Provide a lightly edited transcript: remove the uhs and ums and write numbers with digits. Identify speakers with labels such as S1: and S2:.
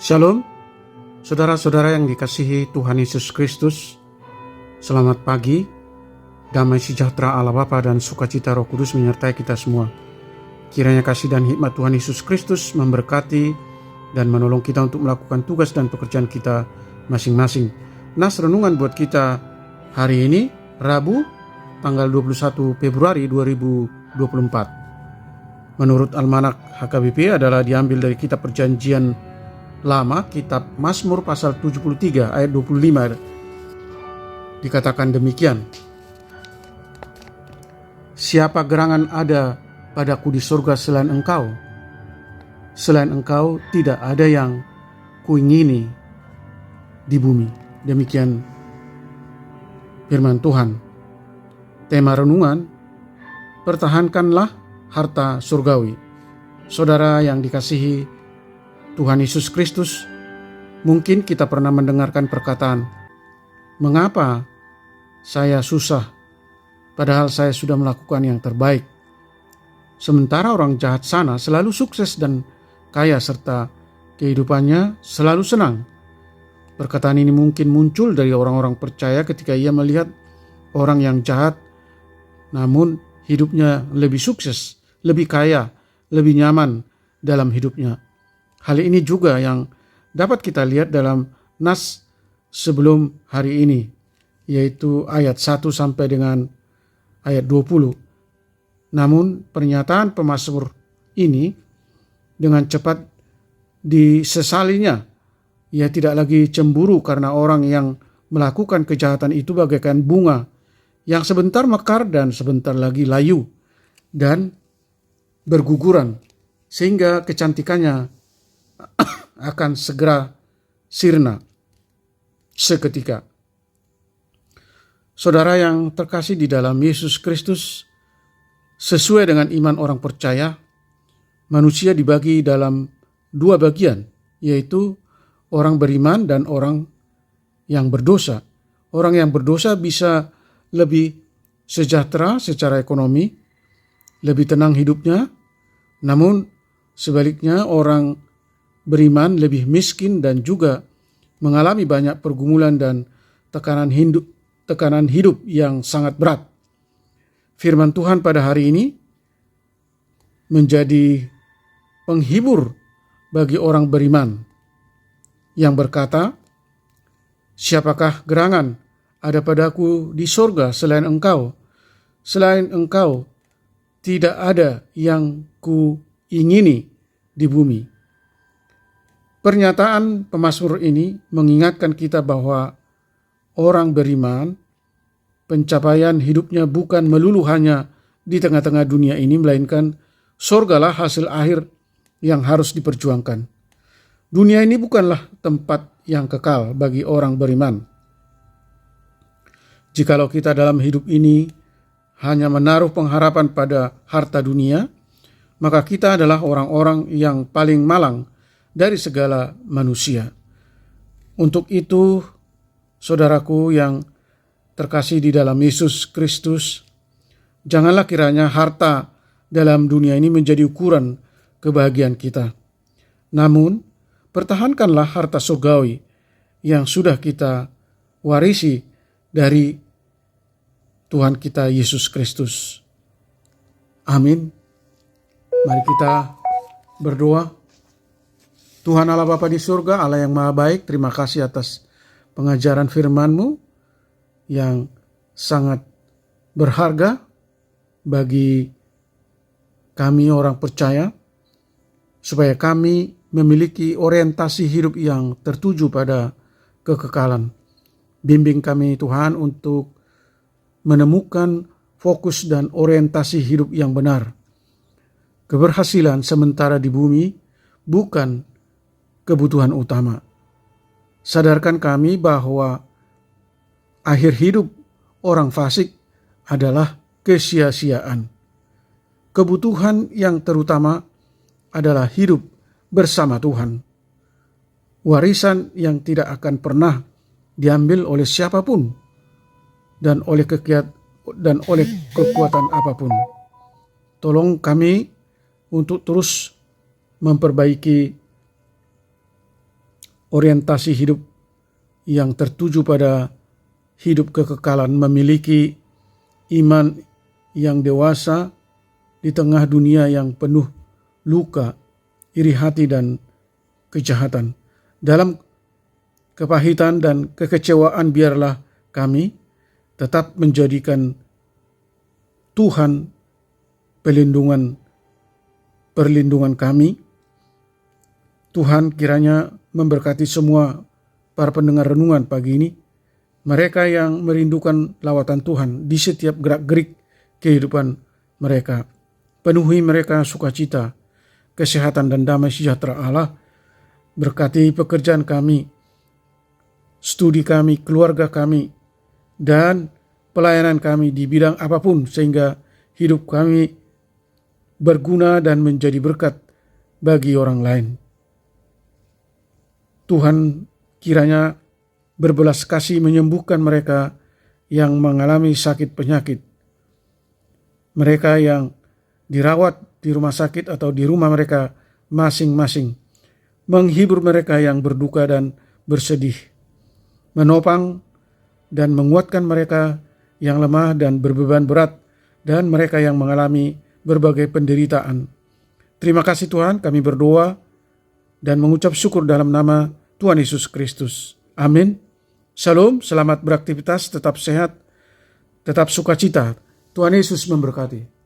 S1: Shalom, saudara-saudara yang dikasihi Tuhan Yesus Kristus. Selamat pagi, damai sejahtera Allah Bapa dan sukacita Roh Kudus menyertai kita semua. Kiranya kasih dan hikmat Tuhan Yesus Kristus memberkati dan menolong kita untuk melakukan tugas dan pekerjaan kita masing-masing. Nas renungan buat kita hari ini, Rabu, tanggal 21 Februari 2024. Menurut Almanak HKBP adalah diambil dari kitab Perjanjian Lama, kitab Mazmur pasal 73 ayat 25. Dikatakan demikian: siapa gerangan ada padaku di surga selain engkau? Selain engkau tidak ada yang kuingini di bumi. Demikian firman Tuhan. Tema renungan, pertahankanlah harta surgawi. Saudara yang dikasihi Tuhan Yesus Kristus, mungkin kita pernah mendengarkan perkataan, mengapa saya susah padahal saya sudah melakukan yang terbaik. Sementara orang jahat sana selalu sukses dan kaya serta kehidupannya selalu senang. Perkataan ini mungkin muncul dari orang-orang percaya ketika ia melihat orang yang jahat namun hidupnya lebih sukses, lebih kaya, lebih nyaman dalam hidupnya. Hal ini juga yang dapat kita lihat dalam nas sebelum hari ini, yaitu ayat 1 sampai dengan ayat 20. Namun pernyataan pemazmur ini dengan cepat disesalinya. Ia tidak lagi cemburu karena orang yang melakukan kejahatan itu bagaikan bunga yang sebentar mekar dan sebentar lagi layu dan berguguran, sehingga kecantikannya akan segera sirna seketika. Saudara yang terkasih di dalam Yesus Kristus, sesuai dengan iman orang percaya, manusia dibagi dalam dua bagian, yaitu orang beriman dan orang yang berdosa. Orang yang berdosa bisa lebih sejahtera secara ekonomi, lebih tenang hidupnya, namun sebaliknya orang beriman lebih miskin dan juga mengalami banyak pergumulan dan tekanan hidup yang sangat berat. Firman Tuhan pada hari ini menjadi penghibur bagi orang beriman yang berkata, siapakah gerangan ada padaku di sorga selain engkau? Selain engkau tidak ada yang kuingini di bumi. Pernyataan pemazmur ini mengingatkan kita bahwa orang beriman, pencapaian hidupnya bukan melulu hanya di tengah-tengah dunia ini, melainkan sorgalah hasil akhir yang harus diperjuangkan. Dunia ini bukanlah tempat yang kekal bagi orang beriman. Jikalau kita dalam hidup ini hanya menaruh pengharapan pada harta dunia, maka kita adalah orang-orang yang paling malang dari segala manusia. Untuk itu, saudaraku yang terkasih di dalam Yesus Kristus, janganlah kiranya harta dalam dunia ini menjadi ukuran kebahagiaan kita. Namun, pertahankanlah harta surgawi yang sudah kita warisi dari Tuhan kita Yesus Kristus. Amin. Mari kita berdoa. Tuhan Allah Bapa di surga, Allah yang maha baik, terima kasih atas pengajaran firman-Mu yang sangat berharga bagi kami orang percaya, supaya kami memiliki orientasi hidup yang tertuju pada kekekalan. Bimbing kami Tuhan untuk menemukan fokus dan orientasi hidup yang benar. Keberhasilan sementara di bumi bukan kebutuhan utama. Sadarkan kami bahwa akhir hidup orang fasik adalah kesia-siaan. Kebutuhan yang terutama adalah hidup bersama Tuhan. Warisan yang tidak akan pernah diambil oleh siapapun dan oleh kekuatan apapun. Tolong kami untuk terus memperbaiki orientasi hidup yang tertuju pada hidup kekekalan, memiliki iman yang dewasa di tengah dunia yang penuh luka, iri hati, dan kejahatan. Dalam kepahitan dan kekecewaan, biarlah kami tetap menjadikan Tuhan perlindungan kami. Tuhan kiranya memberkati semua para pendengar renungan pagi ini, mereka yang merindukan lawatan Tuhan di setiap gerak-gerik kehidupan mereka. Penuhi mereka sukacita, kesehatan, dan damai sejahtera Allah. Berkati pekerjaan kami, studi kami, keluarga kami, dan pelayanan kami di bidang apapun, sehingga hidup kami berguna dan menjadi berkat bagi orang lain. Tuhan kiranya berbelas kasih menyembuhkan mereka yang mengalami sakit penyakit, mereka yang dirawat di rumah sakit atau di rumah mereka masing-masing, menghibur mereka yang berduka dan bersedih, menopang dan menguatkan mereka yang lemah dan berbeban berat, dan mereka yang mengalami berbagai penderitaan. Terima kasih Tuhan, kami berdoa dan mengucap syukur dalam nama Tuhan Yesus Kristus. Amin. Shalom, selamat beraktivitas, tetap sehat, tetap sukacita. Tuhan Yesus memberkati.